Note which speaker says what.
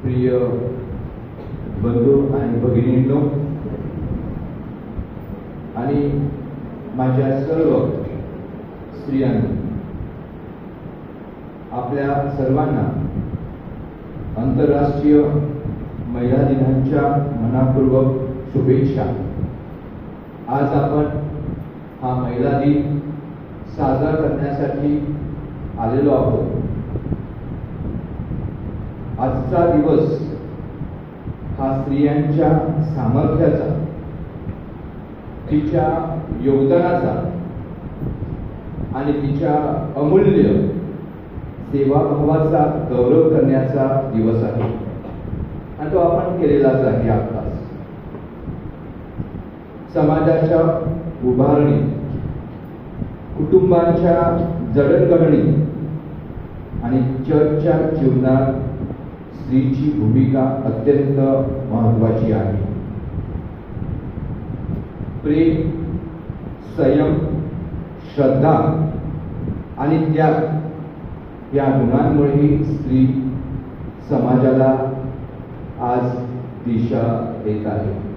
Speaker 1: प्रिय बंधू आणि भगिनींनो आणि माझ्या सर्व स्त्रियांनो, आपल्या सर्वांना आंतरराष्ट्रीय महिला दिनाच्या मनापूर्वक शुभेच्छा। आज आपण हा महिला दिन साजरा करण्यासाठी आलेलो आहोत। आजचा दिवस हा स्त्रियांच्या सामर्थ्याचा, तिच्या योगदानाचा आणि तिच्या अमूल्य सेवाभावाचा गौरव करण्याचा दिवस आहे आणि तो आपण केलेलाच आहे। आत्ताच समाजाच्या उभारणी, कुटुंबांच्या जडणघडणी आणि चर्चच्या जीवनात स्त्रीची भूमिका अत्यंत महत्त्वाची आहे। प्रेम, संयम, श्रद्धा आणि त्याग या गुणांमुळे स्त्री समाजाला आज दिशा देत आहे।